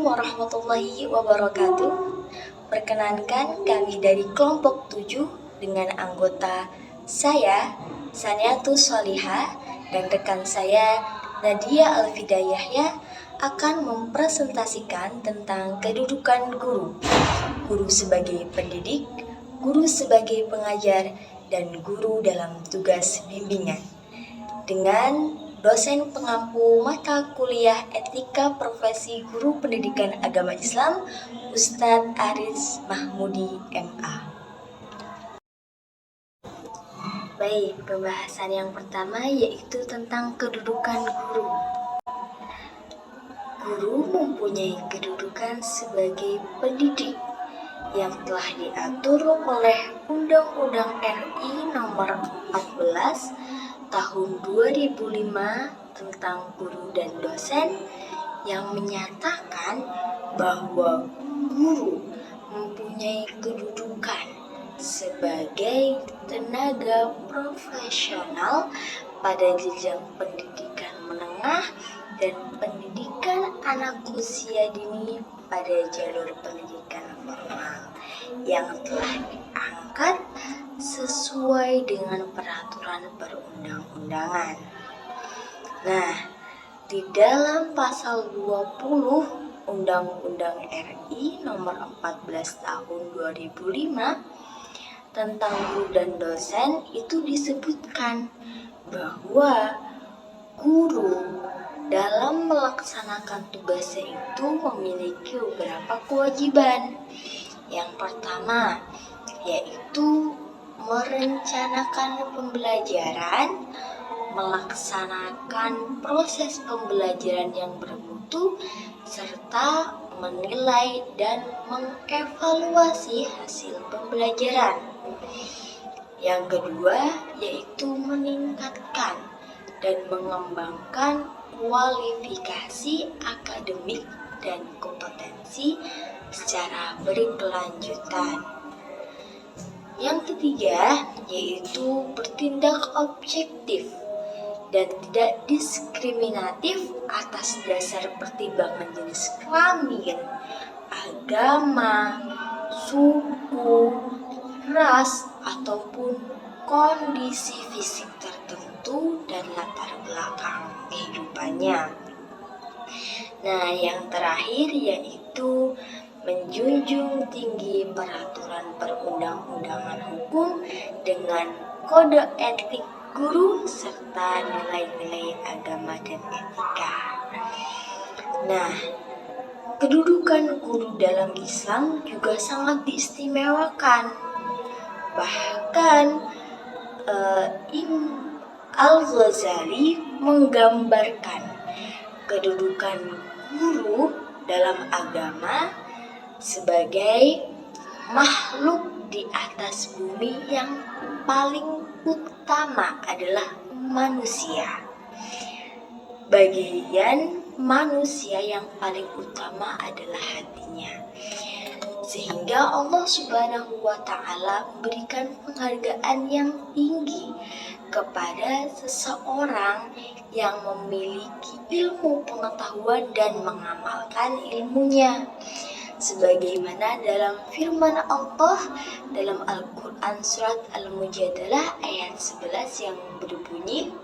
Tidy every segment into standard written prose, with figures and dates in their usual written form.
warahmatullahi wabarakatuh. Perkenankan kami dari kelompok 7 dengan anggota saya, Saniatus Solihah, dan rekan saya, Nadia Alfida Yahya, akan mempresentasikan tentang kedudukan guru. Guru sebagai pendidik, guru sebagai pengajar, dan guru dalam tugas bimbingan. Dengan dosen pengampu mata kuliah Etika Profesi Guru Pendidikan Agama Islam, Ustadz Aris Mahmudi MA. Baik, pembahasan yang pertama yaitu tentang kedudukan guru. Guru mempunyai kedudukan sebagai pendidik yang telah diatur oleh Undang-Undang RI Nomor 14 Tahun 2005 tentang guru dan dosen, yang menyatakan bahwa guru mempunyai kedudukan sebagai tenaga profesional pada jenjang pendidikan menengah dan pendidikan anak usia dini pada jalur pendidikan formal yang telah diangkat sesuai dengan peraturan perundang-undangan. Nah, di dalam pasal 20 Undang-Undang RI Nomor 14 Tahun 2005 tentang guru dan dosen itu disebutkan bahwa guru dalam melaksanakan tugasnya itu memiliki beberapa kewajiban. Yang pertama yaitu merencanakan pembelajaran, melaksanakan proses pembelajaran yang bermutu, serta menilai dan mengevaluasi hasil pembelajaran. Yang kedua yaitu meningkatkan dan mengembangkan kualifikasi akademik dan kompetensi secara berkelanjutan. Yang ketiga yaitu bertindak objektif dan tidak diskriminatif atas dasar pertimbangan jenis kelamin, agama, suku, ras, ataupun kondisi fisik tertentu dan latar belakang kehidupannya. Nah, yang terakhir yaitu menjunjung tinggi peraturan perundang-undangan hukum dengan kode etik guru serta nilai-nilai agama dan etika. Nah, kedudukan guru dalam Islam juga sangat diistimewakan. Bahkan Imam Al-Ghazali menggambarkan kedudukan guru dalam agama sebagai makhluk di atas bumi yang paling utama adalah manusia. Bagian manusia yang paling utama adalah hatinya. Sehingga Allah Subhanahu wa Ta'ala memberikan penghargaan yang tinggi kepada seseorang yang memiliki ilmu pengetahuan dan mengamalkan ilmunya. Sebagaimana dalam firman Allah dalam Al-Quran surat Al-Mujadalah ayat 11 yang berbunyi,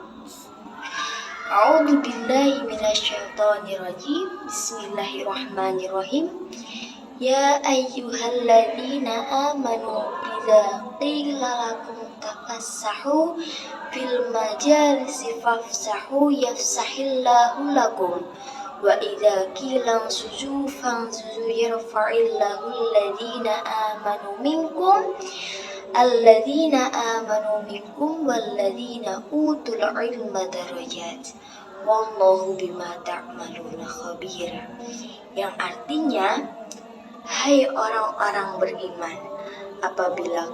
A'udzu billahi minasyaitonir rajim. Bismillahirrahmanirrahim. Ya ayyuhalladzina amanu idza qila lakum tafassahu fil majalisi fafsahu yafsahillahu lakum wa idza qila suju fansuzu yarfa'illahu alladzina amanu minkum walladzina utul ilma darajat wallahu bima ta'maluna khabir. Yang artinya, hai orang-orang beriman, apabila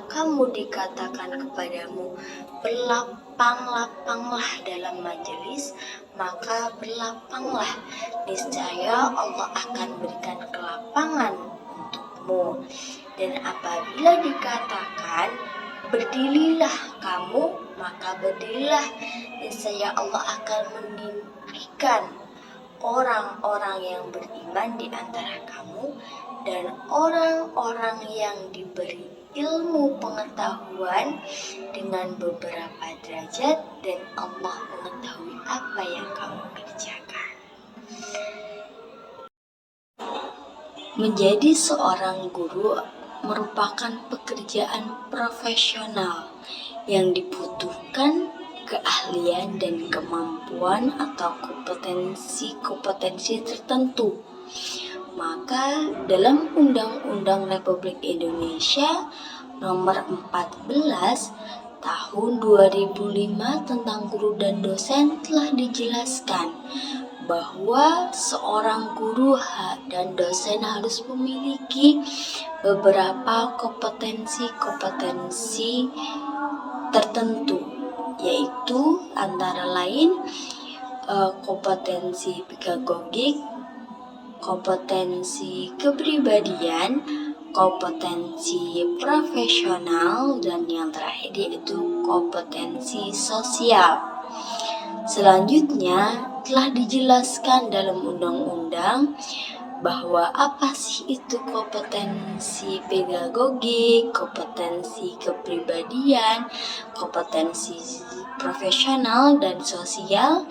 kamu dikatakan kepadamu berlapang-lapanglah dalam majelis, maka berlapanglah, niscaya Allah akan berikan kelapangan untukmu. Dan apabila dikatakan berdirilah kamu, maka berdirilah, niscaya Allah akan memberikan orang-orang yang beriman di antara kamu dan orang-orang yang diberi ilmu pengetahuan dengan beberapa derajat, dan Allah mengetahui apa yang kamu kerjakan. Menjadi seorang guru merupakan pekerjaan profesional yang dibutuhkan keahlian dan kemampuan atau kompetensi tertentu. Maka dalam Undang-Undang Republik Indonesia Nomor 14 Tahun 2005 tentang guru dan dosen telah dijelaskan bahwa seorang guru dan dosen harus memiliki beberapa kompetensi tertentu, yaitu antara lain kompetensi pedagogik, kompetensi kepribadian, kompetensi profesional, dan yang terakhir yaitu kompetensi sosial. Selanjutnya telah dijelaskan dalam undang-undang bahwa apa sih itu kompetensi pedagogik, kompetensi kepribadian, kompetensi profesional dan sosial.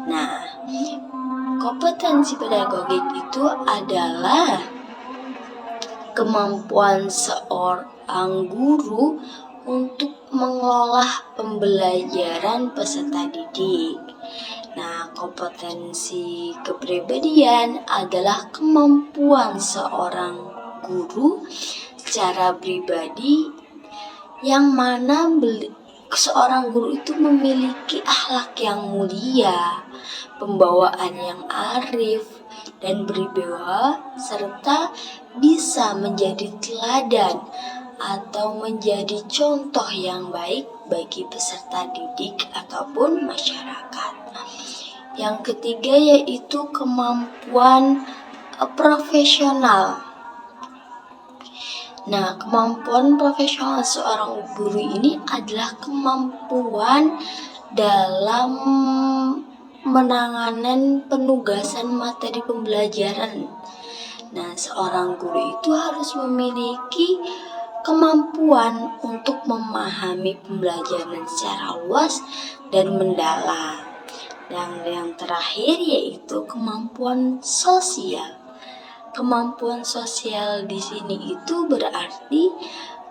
Nah, kompetensi pedagogik itu adalah kemampuan seorang guru untuk mengolah pembelajaran peserta didik. Nah, kompetensi kepribadian adalah kemampuan seorang guru secara pribadi yang mana seorang guru itu memiliki akhlak yang mulia, pembawaan yang arif dan berwibawa, serta bisa menjadi teladan atau menjadi contoh yang baik bagi peserta didik ataupun masyarakat. Yang ketiga yaitu kemampuan profesional. Nah, kemampuan profesional seorang guru ini adalah kemampuan dalam menanganan penugasan materi pembelajaran. Nah, seorang guru itu harus memiliki kemampuan untuk memahami pembelajaran secara luas dan mendalam. Dan yang terakhir yaitu kemampuan sosial. Kemampuan sosial di sini itu berarti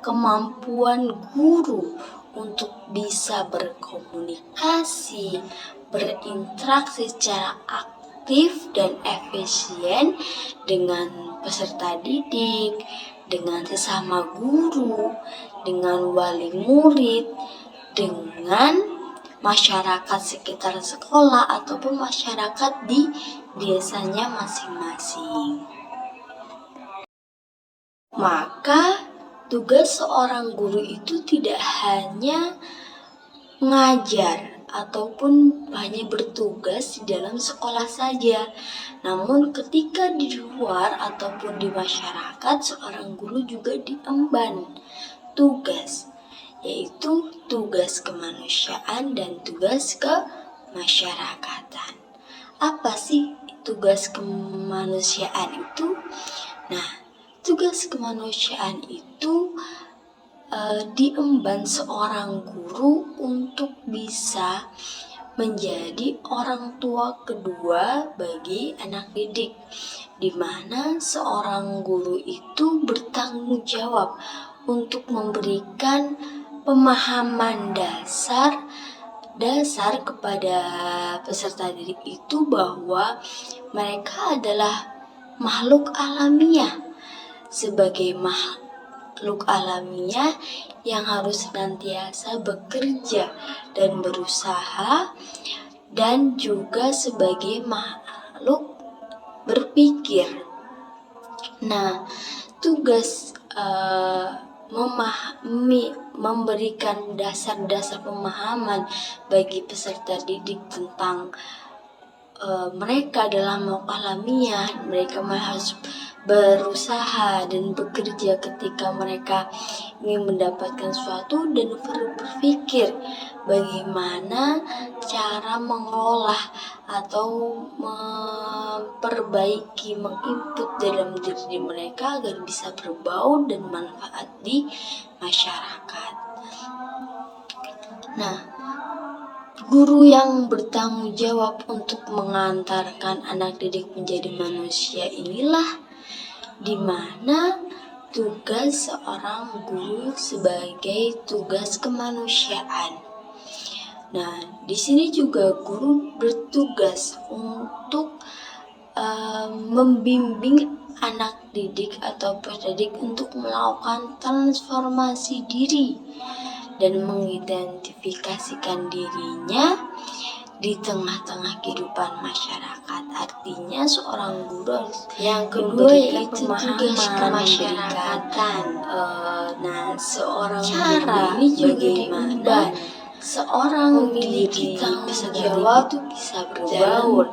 kemampuan guru untuk bisa berkomunikasi, berinteraksi secara aktif dan efisien dengan peserta didik, dengan sesama guru, dengan wali murid, dengan masyarakat sekitar sekolah ataupun masyarakat di desanya masing-masing. Maka tugas seorang guru itu tidak hanya mengajar ataupun hanya bertugas di dalam sekolah saja. Namun ketika di luar ataupun di masyarakat, seorang guru juga diemban tugas, yaitu tugas kemanusiaan dan tugas kemasyarakatan. Apa sih tugas kemanusiaan itu? Nah, tugas kemanusiaan itu diemban seorang guru untuk bisa menjadi orang tua kedua bagi anak didik, di mana seorang guru itu bertanggung jawab untuk memberikan pemahaman dasar kepada peserta didik itu bahwa mereka adalah makhluk alamiah. Sebagai makhluk alamiah yang harus senantiasa bekerja dan berusaha, dan juga sebagai makhluk berpikir. Nah, tugas memberikan dasar-dasar pemahaman bagi peserta didik tentang mereka adalah makhluk alamiah. Mereka harus berusaha dan bekerja ketika mereka ingin mendapatkan sesuatu, dan berpikir bagaimana cara mengolah atau memperbaiki, menginput dalam diri mereka agar bisa berbaur dan manfaat di masyarakat. Nah, guru yang bertanggung jawab untuk mengantarkan anak didik menjadi manusia inilah di mana tugas seorang guru sebagai tugas kemanusiaan. Nah, di sini juga guru bertugas untuk membimbing anak didik atau pendidik untuk melakukan transformasi diri dan mengidentifikasikan dirinya di tengah-tengah kehidupan masyarakat. Artinya seorang guru yang kedua yaitu tugas kemasyarakatan. Seorang guru ini juga diemban seorang memiliki tanggung jawab itu bisa berbaur,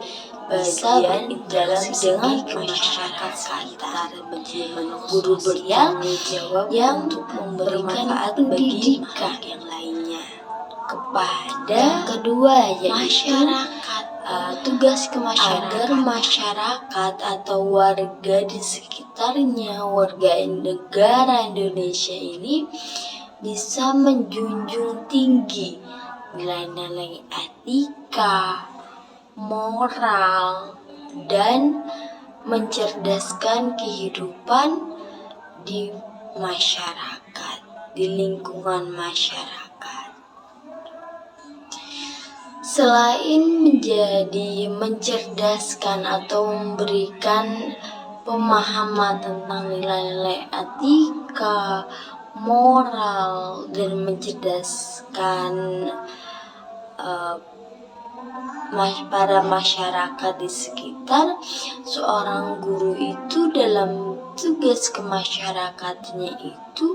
bisa berinteraksi dengan masyarakat sekitar. Guru bertanggung jawab yang untuk memberikan pendidikan yang lainnya kepada kedua yaitu masyarakat. Tugas agar masyarakat atau warga di sekitarnya, warga negara Indonesia ini bisa menjunjung tinggi nilai-nilai etika, moral, dan mencerdaskan kehidupan di masyarakat, di lingkungan masyarakat. Selain menjadi mencerdaskan atau memberikan pemahaman tentang nilai-nilai etika, moral, dan mencerdaskan para masyarakat di sekitar, seorang guru itu dalam tugas kemasyarakatnya itu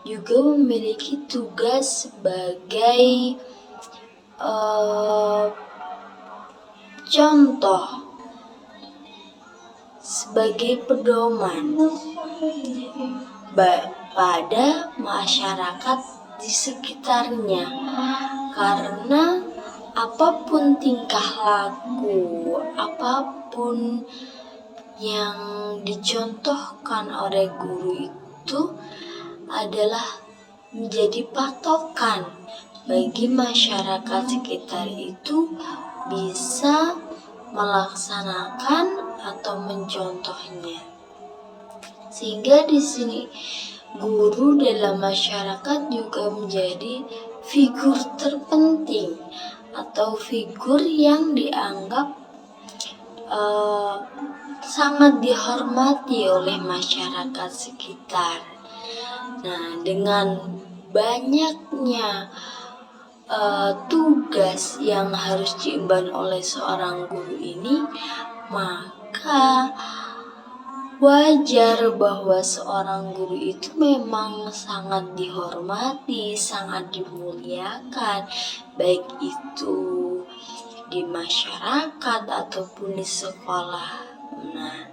juga memiliki tugas sebagai contoh, sebagai pedoman pada masyarakat di sekitarnya, karena apapun tingkah laku, apapun yang dicontohkan oleh guru itu adalah menjadi patokan bagi masyarakat sekitar itu bisa melaksanakan atau mencontohnya. Sehingga di sini guru dalam masyarakat juga menjadi figur terpenting atau figur yang dianggap sangat dihormati oleh masyarakat sekitar. Nah, dengan banyaknya tugas yang harus diemban oleh seorang guru ini, maka wajar bahwa seorang guru itu memang sangat dihormati, sangat dimuliakan, baik itu di masyarakat ataupun di sekolah. Nah,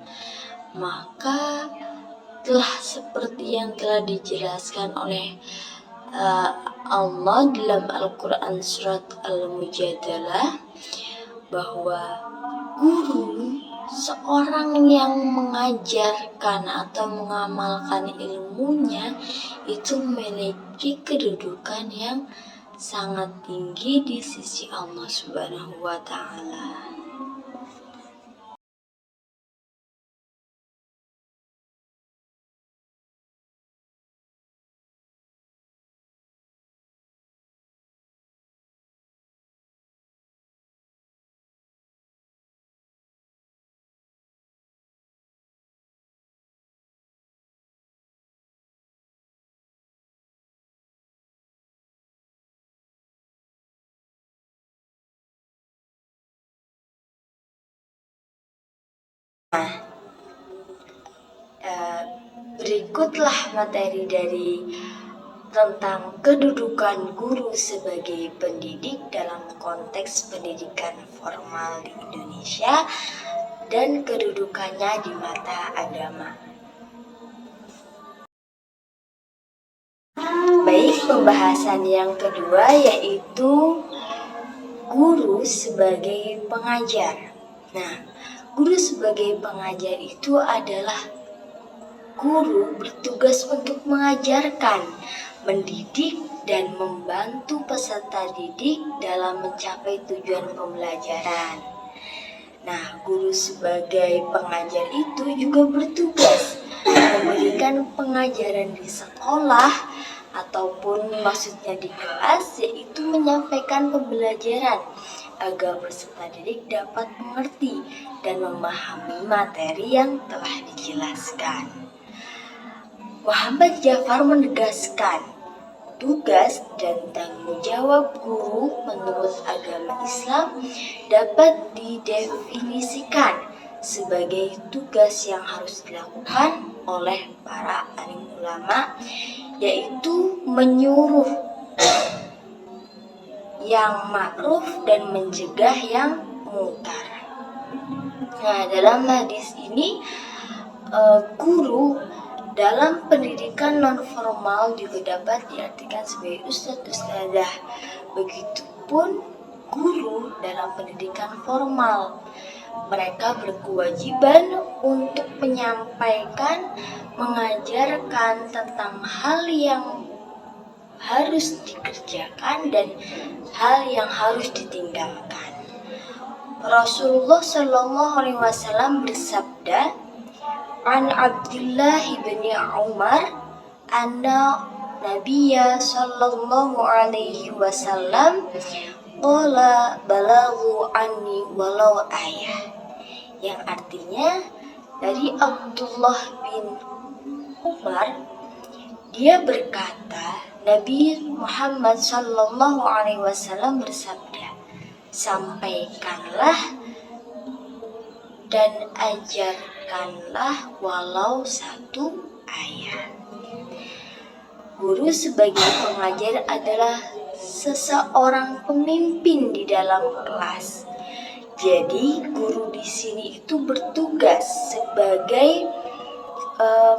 maka telah seperti yang telah dijelaskan oleh Allah dalam Al-Quran surat Al-Mujadalah, bahwa guru, seorang yang mengajarkan atau mengamalkan ilmunya, itu memiliki kedudukan yang sangat tinggi di sisi Allah Subhanahu wa Ta'ala. Berikutlah materi dari tentang kedudukan guru sebagai pendidik dalam konteks pendidikan formal di Indonesia dan kedudukannya di mata agama. Baik, pembahasan yang kedua yaitu guru sebagai pengajar. Nah, Guru sebagai pengajar itu adalah guru bertugas untuk mengajarkan, mendidik, dan membantu peserta didik dalam mencapai tujuan pembelajaran. Nah, guru sebagai pengajar itu juga bertugas memberikan pengajaran di sekolah ataupun maksudnya di kelas, yaitu menyampaikan pembelajaran agar peserta didik dapat mengerti dan memahami materi yang telah dijelaskan. Muhammad Ja'far menegaskan, tugas dan tanggung jawab guru menurut agama Islam dapat didefinisikan sebagai tugas yang harus dilakukan oleh para alim ulama, yaitu menyuruh yang ma'ruf dan mencegah yang munkar. Nah, dalam hadis ini guru dalam pendidikan non formal juga dapat diartikan sebagai ustadz-ustadzah. Begitupun guru dalam pendidikan formal. Mereka berkewajiban untuk menyampaikan, mengajarkan tentang hal yang harus dikerjakan dan hal yang harus ditinggalkan. Rasulullah Shallallahu Alaihi Wasallam bersabda, An Abdullah bin Umar anna Nabiya sallallahu alaihi wasallam qala balaghu anni walau ayah, yang artinya dari Abdullah bin Umar, dia berkata, Nabi Muhammad sallallahu alaihi wasallam bersabda, sampaikanlah dan ajarkanlah walau satu ayat. Guru sebagai pengajar adalah seseorang pemimpin di dalam kelas. Jadi guru di sini itu bertugas sebagai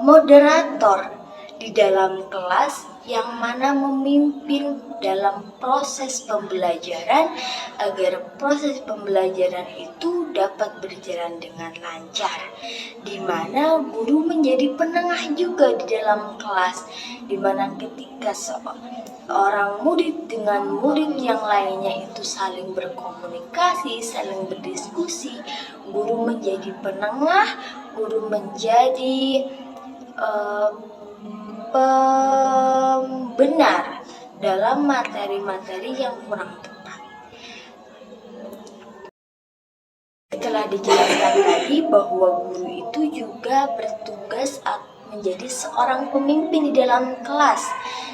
moderator di dalam kelas, yang mana memimpin dalam proses pembelajaran agar proses pembelajaran itu dapat berjalan dengan lancar, di mana guru menjadi penengah juga di dalam kelas, di mana ketika seorang murid dengan murid yang lainnya itu saling berkomunikasi, saling berdiskusi, guru menjadi penengah, guru menjadi pembenar dalam materi-materi yang kurang tepat. Telah dijelaskan tadi bahwa guru itu juga bertugas menjadi seorang pemimpin di dalam kelas.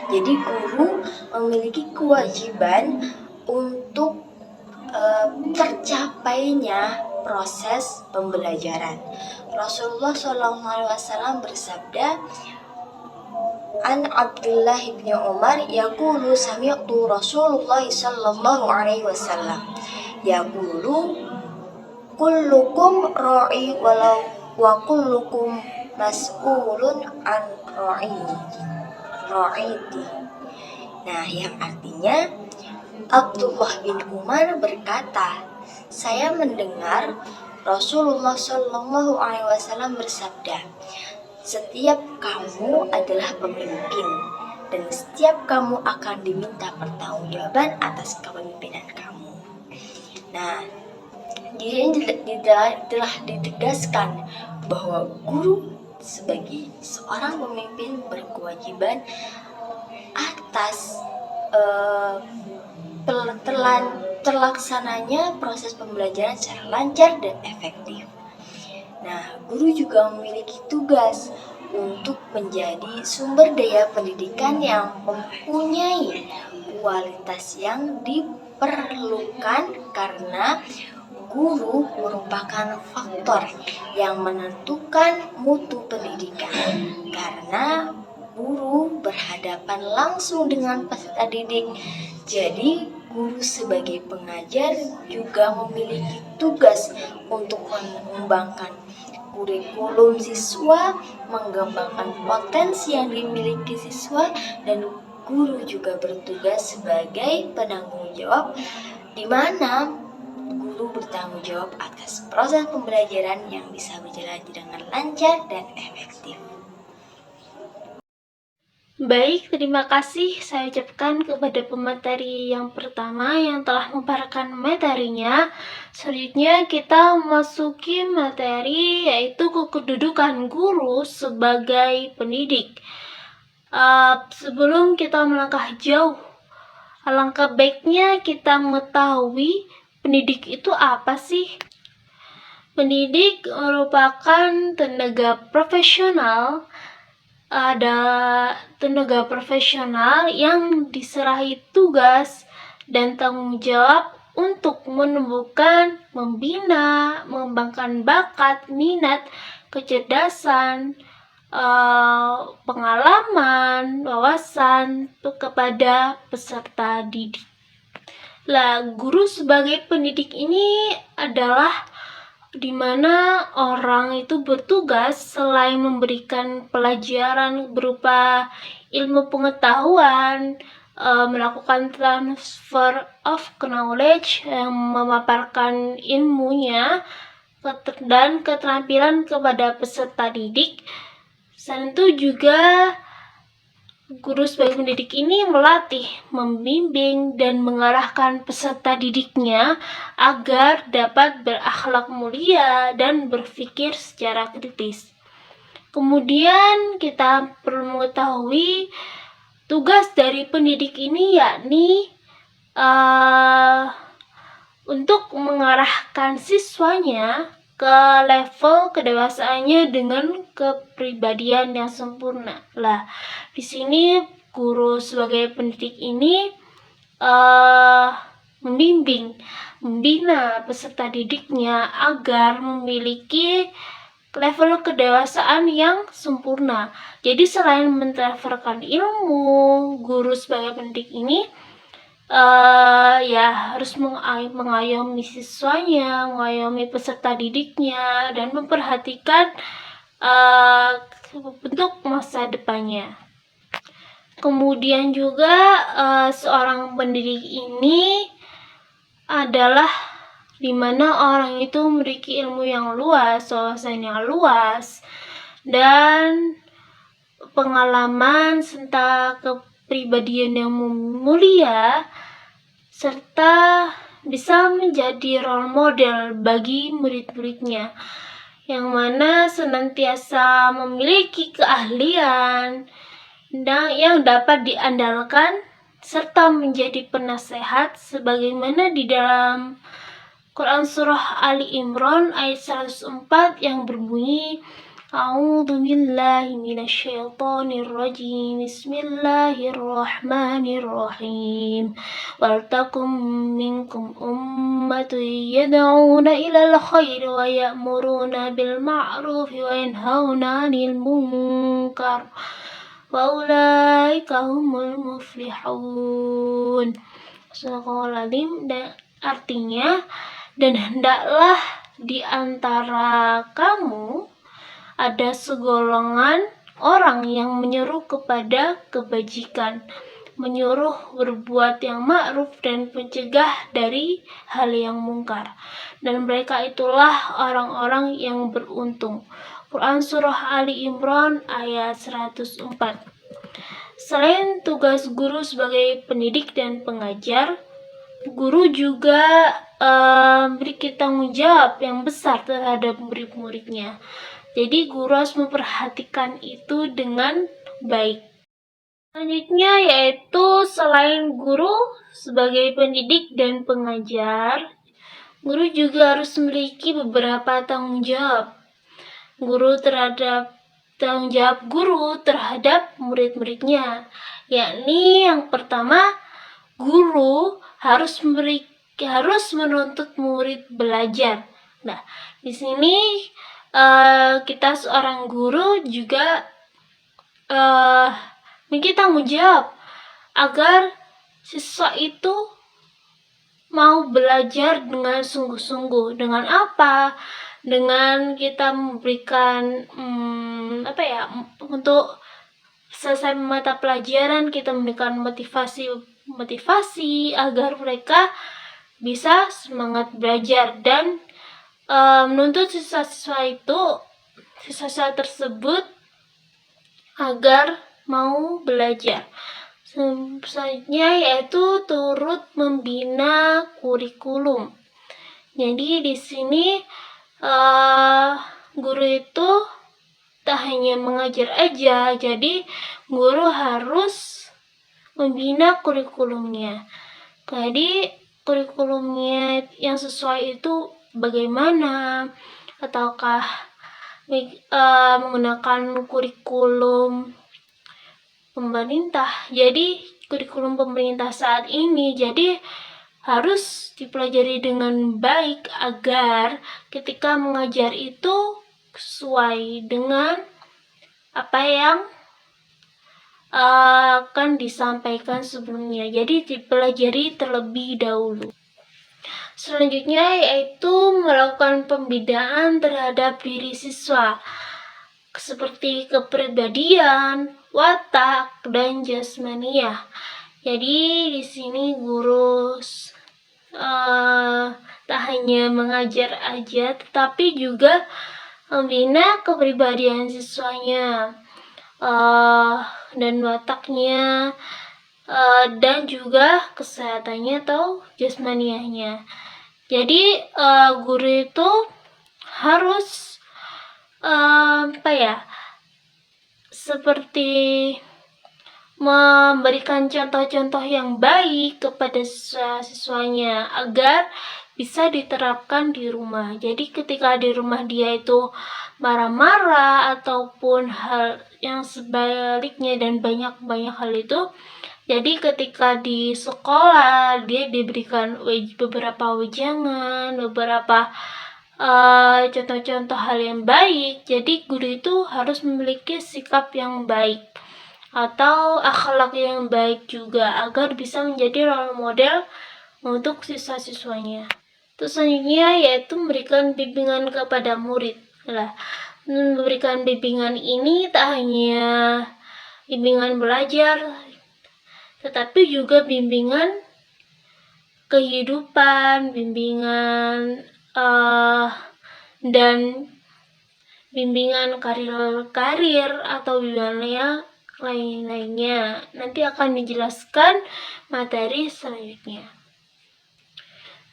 Jadi guru memiliki kewajiban untuk tercapainya proses pembelajaran. Rasulullah SAW bersabda, An Abdullah bin Umar yaqulu sami'tu Rasulullah sallallahu alaihi wasallam yaqulu kullukum ra'i walau wa kullukum mas'ulun an ra'iti. Nah, yang artinya Abdullah bin Umar berkata, saya mendengar Rasulullah sallallahu alaihi wasallam bersabda, setiap kamu adalah pemimpin dan setiap kamu akan diminta pertanggungjawaban atas kepemimpinan kamu. Nah, di sini telah ditegaskan bahwa guru sebagai seorang pemimpin berkewajiban atas terlaksananya proses pembelajaran secara lancar dan efektif. Nah, guru juga memiliki tugas untuk menjadi sumber daya pendidikan yang mempunyai kualitas yang diperlukan, karena guru merupakan faktor yang menentukan mutu pendidikan, karena guru berhadapan langsung dengan peserta didik. Jadi guru sebagai pengajar juga memiliki tugas untuk mengembangkan kurikulum siswa, mengembangkan potensi yang dimiliki siswa, dan guru juga bertugas sebagai penanggung jawab, di mana guru guru bertanggung jawab atas proses pembelajaran yang bisa berjalan dengan lancar dan efektif. Baik, terima kasih saya ucapkan kepada pemateri yang pertama yang telah memaparkan materinya. Selanjutnya kita memasuki materi yaitu kedudukan guru sebagai pendidik. Sebelum kita melangkah jauh, alangkah baiknya kita mengetahui pendidik itu apa sih? Pendidik merupakan tenaga profesional yang diserahi tugas dan tanggung jawab untuk menumbuhkan, membina, mengembangkan bakat, minat, kecerdasan, pengalaman, wawasan kepada peserta didik. Guru sebagai pendidik ini adalah di mana orang itu bertugas selain memberikan pelajaran berupa ilmu pengetahuan, melakukan transfer of knowledge, memaparkan ilmunya dan keterampilan kepada peserta didik. Selain itu juga guru sebagai pendidik ini melatih, membimbing, dan mengarahkan peserta didiknya agar dapat berakhlak mulia dan berpikir secara kritis. Kemudian kita perlu mengetahui tugas dari pendidik ini yakni untuk mengarahkan siswanya ke level kedewasaannya dengan kepribadian yang sempurna. Di sini guru sebagai pendidik ini membimbing, membina peserta didiknya agar memiliki level kedewasaan yang sempurna. Jadi selain mentransferkan ilmu, guru sebagai pendidik ini harus mengayomi siswanya, mengayomi peserta didiknya, dan memperhatikan bentuk masa depannya. Kemudian juga seorang pendidik ini adalah di mana orang itu memiliki ilmu yang luas, wawasan yang luas, dan pengalaman serta kepribadian yang mulia, serta bisa menjadi role model bagi murid-muridnya, yang mana senantiasa memiliki keahlian yang dapat diandalkan serta menjadi penasehat sebagaimana di dalam Quran Surah Ali Imran ayat 104 yang berbunyi, A'udzu billahi minasyaitonir rajim. Bismillahirrahmanirrahim. Wal takum minkum ummatun yad'una ilal khairi wa ya'muruna bil ma'ruf wa yanhauna 'anil munkar. Wa ulaika humul muflihun. Sadaqallahul dan artinya, dan hendaklah di antara kamu ada segolongan orang yang menyeru kepada kebajikan, menyuruh berbuat yang ma'ruf dan mencegah dari hal yang mungkar. Dan mereka itulah orang-orang yang beruntung. Quran Surah Ali Imran ayat 104. Selain tugas guru sebagai pendidik dan pengajar, guru juga memiliki tanggung jawab yang besar terhadap murid-muridnya. Jadi guru harus memperhatikan itu dengan baik. Selanjutnya yaitu selain guru sebagai pendidik dan pengajar, guru juga harus memiliki beberapa tanggung jawab. Tanggung jawab guru terhadap murid-muridnya, yakni yang pertama, guru harus menuntut murid belajar. Di sini kita seorang guru juga memiliki tanggung jawab agar siswa itu mau belajar dengan sungguh-sungguh. Dengan apa? Dengan kita memberikan untuk selesai mata pelajaran kita memberikan motivasi agar mereka bisa semangat belajar dan menuntut siswa-siswa tersebut agar mau belajar. Selanjutnya yaitu turut membina kurikulum. Jadi di sini guru itu tak hanya mengajar aja, jadi guru harus membina kurikulumnya. Jadi kurikulumnya yang sesuai itu bagaimana? Ataukah menggunakan kurikulum pemerintah? Jadi kurikulum pemerintah saat ini jadi harus dipelajari dengan baik agar ketika mengajar itu sesuai dengan apa yang akan disampaikan sebelumnya. Jadi dipelajari terlebih dahulu. Selanjutnya yaitu melakukan pembinaan terhadap diri siswa seperti kepribadian, watak, dan jasmaniah. Jadi di sini guru tak hanya mengajar aja, tetapi juga membina kepribadian siswanya dan wataknya dan juga kesehatannya atau jasmaniahnya. Jadi guru itu harus seperti memberikan contoh-contoh yang baik kepada siswa-siswanya agar bisa diterapkan di rumah. Jadi ketika di rumah dia itu marah-marah ataupun hal yang sebaliknya dan banyak hal itu, jadi ketika di sekolah dia diberikan beberapa wejangan, beberapa contoh-contoh hal yang baik. Jadi guru itu harus memiliki sikap yang baik atau akhlak yang baik juga agar bisa menjadi role model untuk siswa-siswanya. Terus selanjutnya yaitu memberikan bimbingan kepada murid. Memberikan bimbingan ini tak hanya bimbingan belajar, tetapi juga bimbingan kehidupan, bimbingan dan bimbingan karir atau bimbingan lain-lainnya. Nanti akan dijelaskan materi selanjutnya.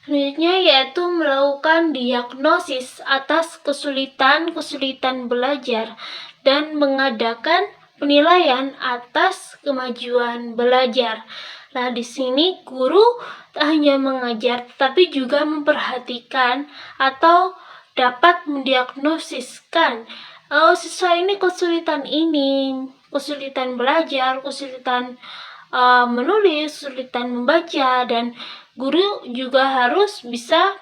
Selanjutnya yaitu melakukan diagnosis atas kesulitan belajar dan mengadakan penilaian atas kemajuan belajar. Nah, di sini guru tak hanya mengajar, tapi juga memperhatikan atau dapat mendiagnosiskan siswa ini kesulitan belajar, kesulitan menulis, kesulitan membaca, dan guru juga harus bisa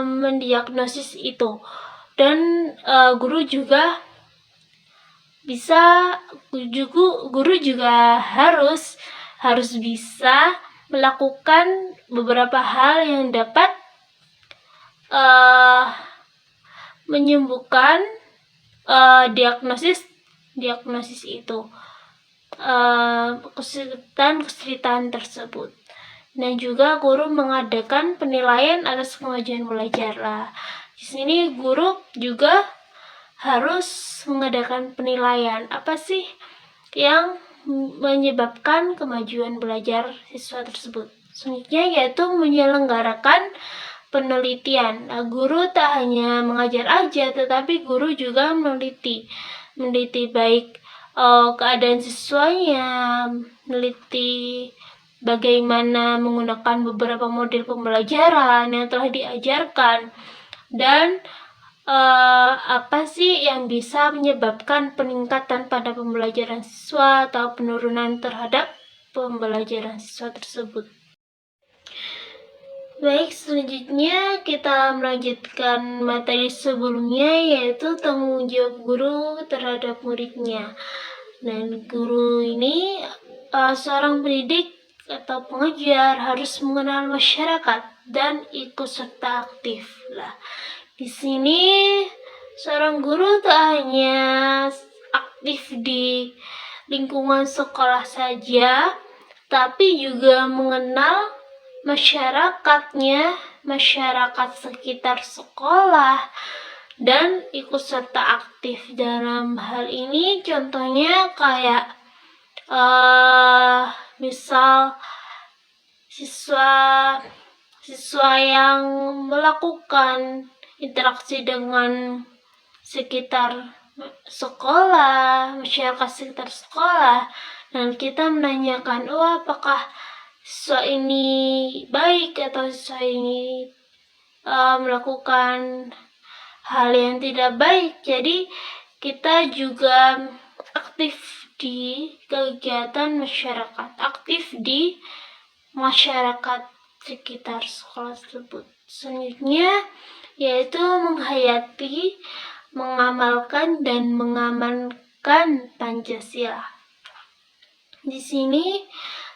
mendiagnosis itu. Dan guru juga harus bisa melakukan beberapa hal yang dapat menyembuhkan diagnosis itu, kesulitan tersebut. Dan juga guru mengadakan penilaian atas kemajuan belajar. Di sini guru juga harus mengadakan penilaian apa sih yang menyebabkan kemajuan belajar siswa tersebut. Selanjutnya yaitu menyelenggarakan penelitian. Guru tak hanya mengajar aja, tetapi guru juga meneliti baik keadaan siswanya, meneliti bagaimana menggunakan beberapa model pembelajaran yang telah diajarkan, dan apa sih yang bisa menyebabkan peningkatan pada pembelajaran siswa atau penurunan terhadap pembelajaran siswa tersebut. Baik, selanjutnya kita melanjutkan materi sebelumnya, yaitu tanggung jawab guru terhadap muridnya. Dan guru ini seorang pendidik atau pengajar harus mengenal masyarakat dan ikut serta aktif. Di sini seorang guru tak hanya aktif di lingkungan sekolah saja, tapi juga mengenal masyarakatnya, masyarakat sekitar sekolah, dan ikut serta aktif dalam hal ini. Contohnya kayak misal siswa yang melakukan interaksi dengan sekitar sekolah, masyarakat sekitar sekolah, dan kita menanyakan, apakah siswa ini baik atau siswa ini melakukan hal yang tidak baik. Jadi kita juga aktif di kegiatan masyarakat, aktif di masyarakat sekitar sekolah tersebut. Selanjutnya yaitu menghayati, mengamalkan, dan mengamankan Pancasila. Di sini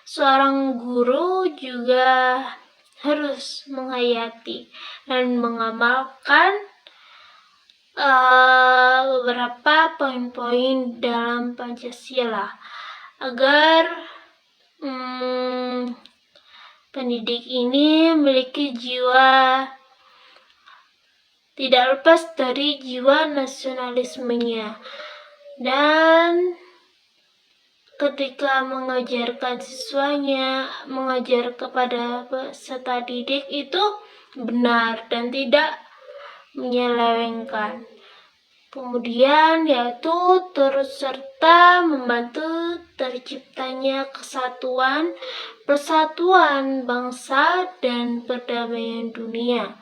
seorang guru juga harus menghayati dan mengamalkan beberapa poin-poin dalam Pancasila agar pendidik ini memiliki jiwa, tidak lepas dari jiwa nasionalismenya. Dan ketika mengajarkan siswanya, mengajar kepada peserta didik itu benar dan tidak menyelewengkan. Kemudian yaitu turut serta membantu terciptanya kesatuan, persatuan bangsa, dan perdamaian dunia.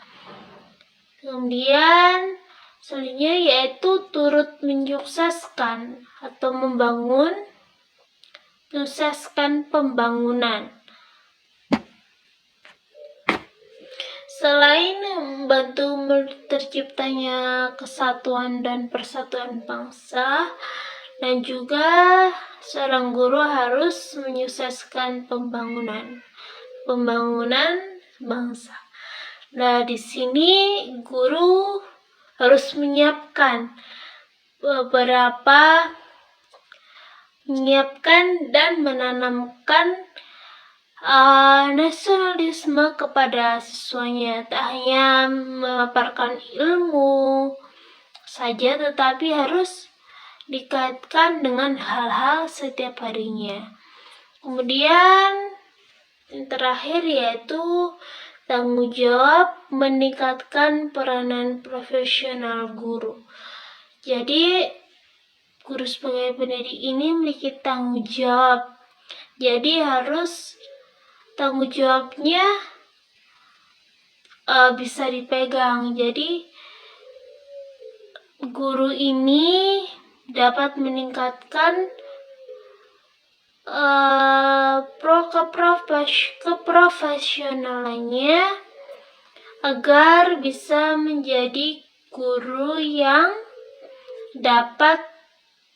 Kemudian selanjutnya yaitu turut menyukseskan atau menyukseskan pembangunan. Selain membantu terciptanya kesatuan dan persatuan bangsa, dan juga seorang guru harus menyukseskan pembangunan bangsa. Nah, di sini guru harus menyiapkan dan menanamkan nasionalisme kepada siswanya. Tak hanya memaparkan ilmu saja, tetapi harus dikaitkan dengan hal-hal setiap harinya. Kemudian yang terakhir yaitu tanggung jawab meningkatkan peranan profesional guru. Jadi guru sebagai pendidik ini memiliki tanggung jawab. Jadi harus tanggung jawabnya bisa dipegang. Jadi guru ini dapat meningkatkan keprofesionalannya agar bisa menjadi guru yang dapat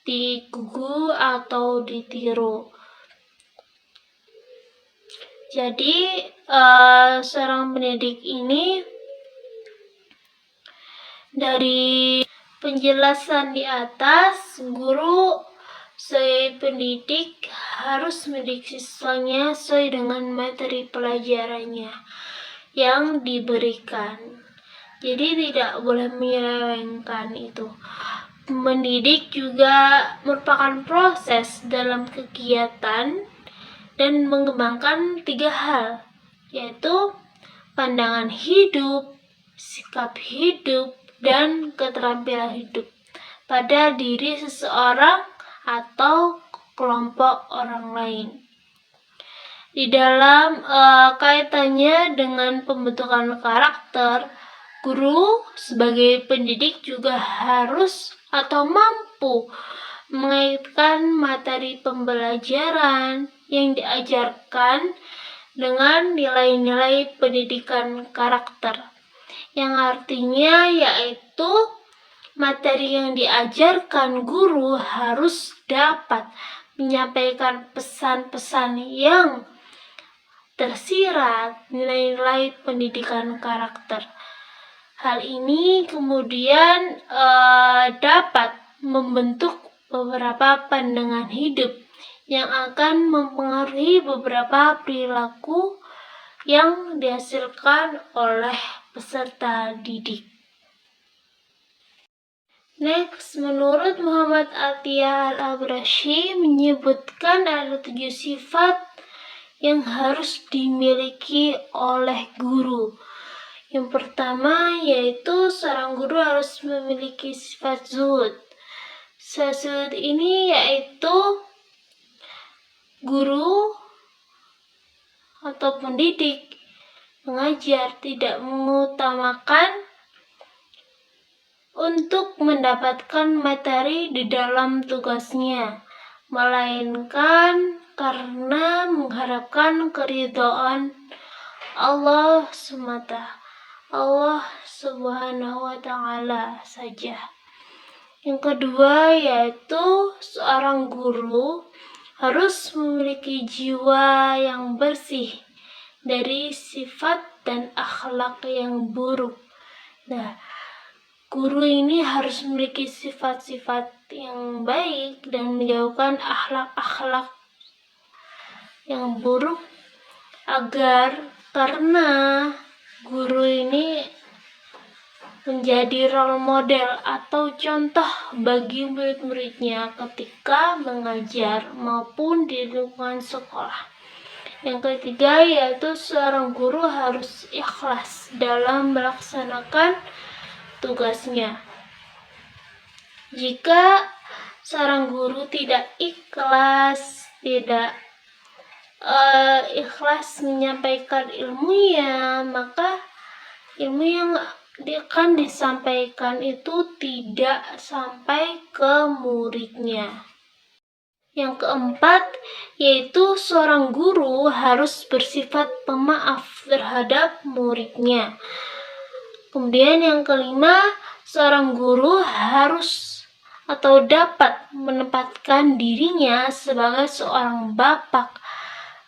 digugu atau ditiru. Jadi seorang pendidik ini dari penjelasan di atas, guru sebagai pendidik harus mendidik siswanya sesuai dengan materi pelajarannya yang diberikan. Jadi tidak boleh menyelewengkan itu. Mendidik juga merupakan proses dalam kegiatan dan mengembangkan 3 hal, yaitu pandangan hidup, sikap hidup, dan keterampilan hidup pada diri seseorang atau kelompok orang lain. Di dalam kaitannya dengan pembentukan karakter, guru sebagai pendidik juga harus atau mampu mengaitkan materi pembelajaran yang diajarkan dengan nilai-nilai pendidikan karakter, yang artinya yaitu materi yang diajarkan guru harus dapat menyampaikan pesan-pesan yang tersirat nilai-nilai pendidikan karakter. Hal ini kemudian dapat membentuk beberapa pandangan hidup yang akan mempengaruhi beberapa perilaku yang dihasilkan oleh peserta didik. Next, menurut Muhammad Atiyah Al-Abrashi menyebutkan ada 7 sifat yang harus dimiliki oleh guru. Yang pertama yaitu seorang guru harus memiliki sifat zuhud. Zuhud ini yaitu guru atau pendidik mengajar tidak mengutamakan untuk mendapatkan materi di dalam tugasnya, melainkan karena mengharapkan keridhaan Allah semata, Allah Subhanahu wa Ta'ala saja. Yang kedua yaitu seorang guru harus memiliki jiwa yang bersih dari sifat dan akhlak yang buruk. Nah, guru ini harus memiliki sifat-sifat yang baik dan menjauhkan akhlak-akhlak yang buruk, agar karena guru ini menjadi role model atau contoh bagi murid-muridnya ketika mengajar maupun di lingkungan sekolah. Yang ketiga yaitu seorang guru harus ikhlas dalam melaksanakan tugasnya. Jika seorang guru tidak ikhlas, tidak ikhlas menyampaikan ilmunya, maka ilmu yang akan disampaikan itu tidak sampai ke muridnya. Yang keempat yaitu seorang guru harus bersifat pemaaf terhadap muridnya. Kemudian yang kelima, seorang guru harus atau dapat menempatkan dirinya sebagai seorang bapak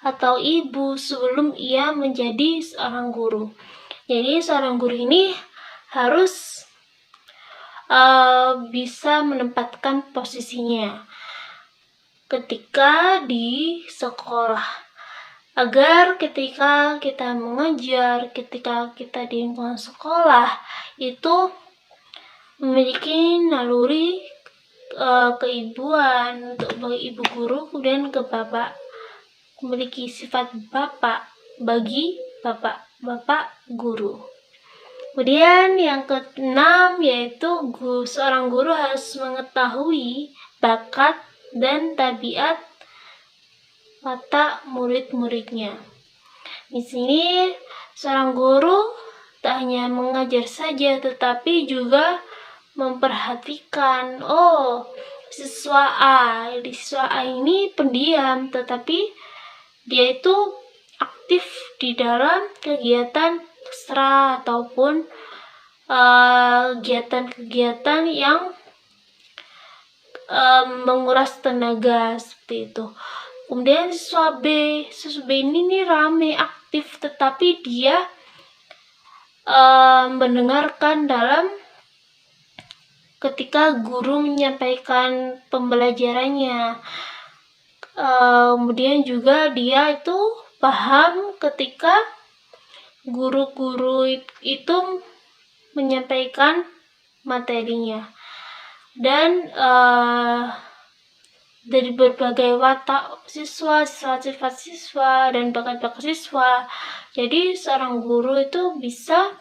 atau ibu sebelum ia menjadi seorang guru. Jadi seorang guru ini harus bisa menempatkan posisinya ketika di sekolah, agar ketika kita mengajar, ketika kita di lingkungan sekolah itu memiliki naluri keibuan untuk ibu guru, kemudian ke bapak memiliki sifat bapak bagi bapak guru. Kemudian yang keenam yaitu seorang guru harus mengetahui bakat dan tabiat watak murid-muridnya. Di sini seorang guru tak hanya mengajar saja, tetapi juga memperhatikan, siswa A ini pendiam, tetapi dia itu aktif di dalam kegiatan ekstra ataupun kegiatan-kegiatan yang menguras tenaga seperti itu. Kemudian siswa B ini rame, aktif, tetapi dia mendengarkan dalam ketika guru menyampaikan pembelajarannya. Kemudian juga dia itu paham ketika guru-guru itu menyampaikan materinya. Dan dari berbagai watak siswa, sifat siswa, dan bakat-bakat siswa, jadi seorang guru itu bisa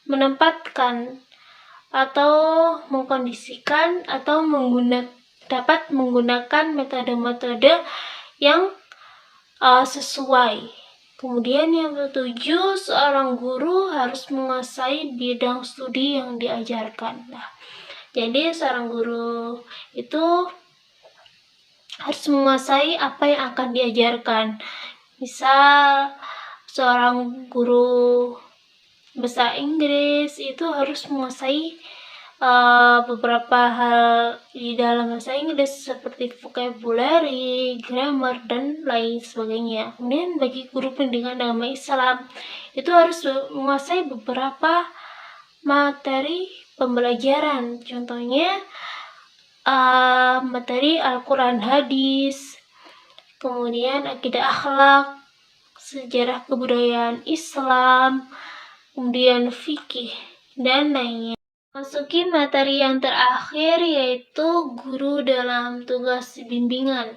menempatkan atau mengkondisikan atau dapat menggunakan metode-metode yang sesuai. Kemudian yang ketujuh, seorang guru harus menguasai bidang studi yang diajarkan. Nah, jadi seorang guru itu harus menguasai apa yang akan diajarkan. Misal seorang guru bahasa Inggris itu harus menguasai beberapa hal di dalam bahasa Inggris seperti vocabulary, grammar, dan lain sebagainya. Kemudian bagi guru pendidikan agama Islam itu harus menguasai beberapa materi pembelajaran, contohnya materi Al-Quran, hadis, kemudian akidah akhlak, sejarah kebudayaan Islam, kemudian fikih, dan lainnya. Masuki materi yang terakhir, yaitu guru dalam tugas bimbingan.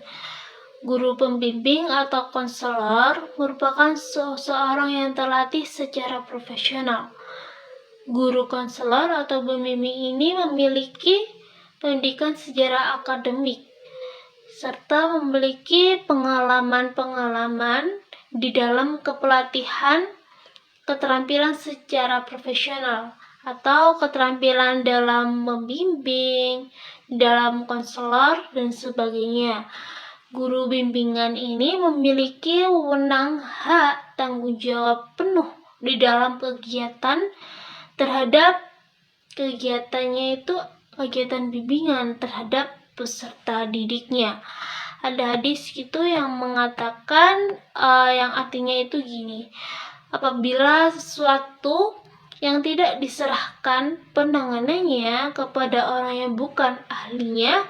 Guru pembimbing atau konselor merupakan seseorang yang terlatih secara profesional. Guru konselor atau pembimbing ini memiliki pendidikan sejarah akademik serta memiliki pengalaman-pengalaman di dalam kepelatihan keterampilan secara profesional atau keterampilan dalam membimbing, dalam konselor, dan sebagainya. Guru bimbingan ini memiliki wewenang hak tanggung jawab penuh di dalam kegiatan terhadap kegiatannya itu kegiatan bimbingan terhadap peserta didiknya. Ada hadis itu yang mengatakan yang artinya itu gini, apabila sesuatu yang tidak diserahkan penanganannya kepada orang yang bukan ahlinya,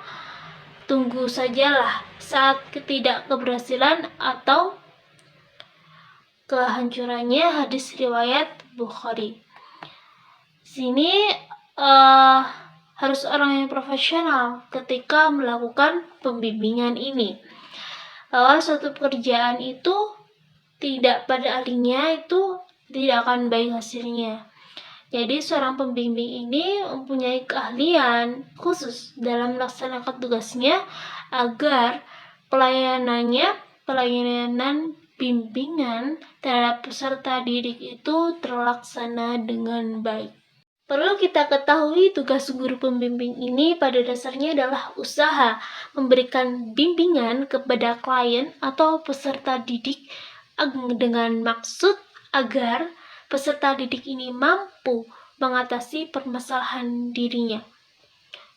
tunggu sajalah saat ketidakberhasilan atau kehancurannya. Hadis riwayat Bukhari. Sini harus orang yang profesional ketika melakukan pembimbingan ini. Bahwa suatu pekerjaan itu tidak pada ahlinya itu tidak akan baik hasilnya. Jadi seorang pembimbing ini mempunyai keahlian khusus dalam melaksanakan tugasnya agar pelayanan bimbingan terhadap peserta didik itu terlaksana dengan baik. Perlu kita ketahui tugas guru pembimbing ini pada dasarnya adalah usaha memberikan bimbingan kepada klien atau peserta didik dengan maksud agar peserta didik ini mampu mengatasi permasalahan dirinya.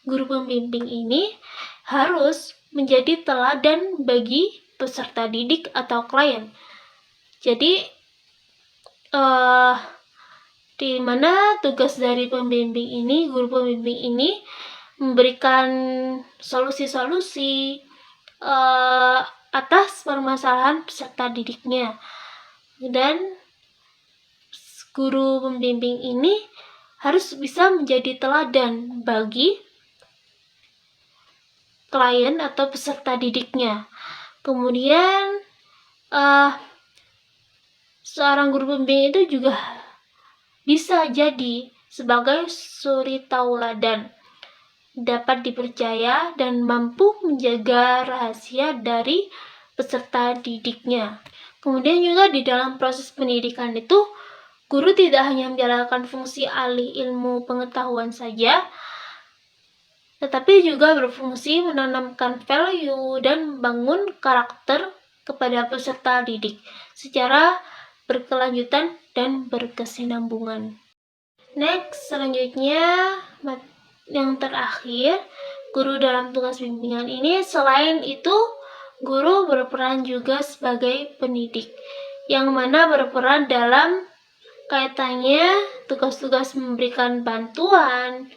Guru pembimbing ini harus menjadi teladan bagi peserta didik atau klien. Jadi, di mana tugas dari pembimbing ini, guru pembimbing ini memberikan solusi-solusi atas permasalahan peserta didiknya. Dan guru pembimbing ini harus bisa menjadi teladan bagi klien atau peserta didiknya. Kemudian seorang guru pembimbing itu juga bisa jadi sebagai suri tauladan, dapat dipercaya dan mampu menjaga rahasia dari peserta didiknya. Kemudian juga di dalam proses pendidikan itu, guru tidak hanya menjalankan fungsi ahli ilmu pengetahuan saja, tetapi juga berfungsi menanamkan value dan membangun karakter kepada peserta didik secara berkelanjutan dan berkesinambungan. Next, selanjutnya yang terakhir, guru dalam tugas bimbingan ini selain itu guru berperan juga sebagai pendidik, yang mana berperan dalam kaitannya tugas-tugas memberikan bantuan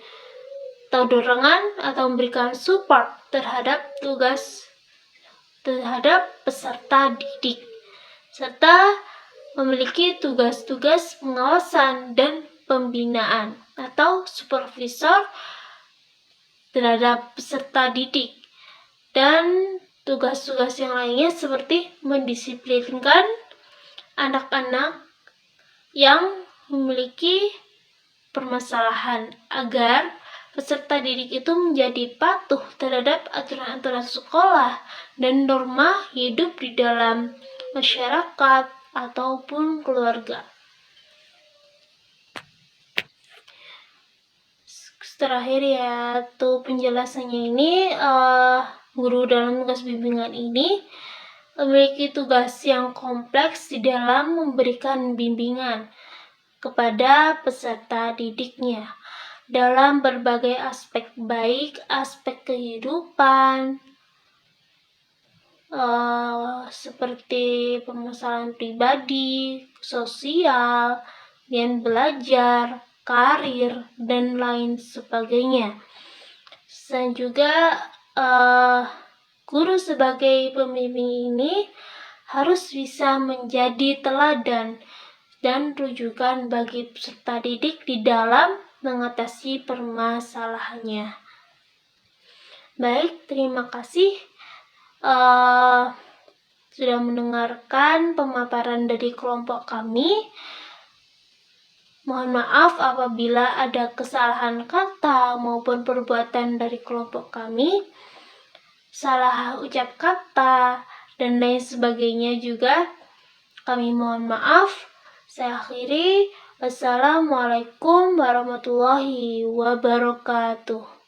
atau dorongan atau memberikan support terhadap peserta didik, serta memiliki tugas-tugas pengawasan dan pembinaan atau supervisor terhadap peserta didik, dan tugas-tugas yang lainnya seperti mendisiplinkan anak-anak yang memiliki permasalahan agar peserta didik itu menjadi patuh terhadap aturan-aturan sekolah dan norma hidup di dalam masyarakat ataupun keluarga. Terakhir yaitu penjelasannya ini, guru dalam tugas bimbingan ini memiliki tugas yang kompleks di dalam memberikan bimbingan kepada peserta didiknya dalam berbagai aspek, baik aspek kehidupan seperti permasalahan pribadi, sosial, dan belajar, karir, dan lain sebagainya. Dan juga guru sebagai pembimbing ini harus bisa menjadi teladan dan rujukan bagi peserta didik di dalam mengatasi permasalahannya. Baik, terima kasih sudah mendengarkan pemaparan dari kelompok kami. Mohon maaf apabila ada kesalahan kata maupun perbuatan dari kelompok kami, salah ucap kata, dan lain sebagainya juga. Kami mohon maaf. Saya akhiri. Wassalamualaikum warahmatullahi wabarakatuh.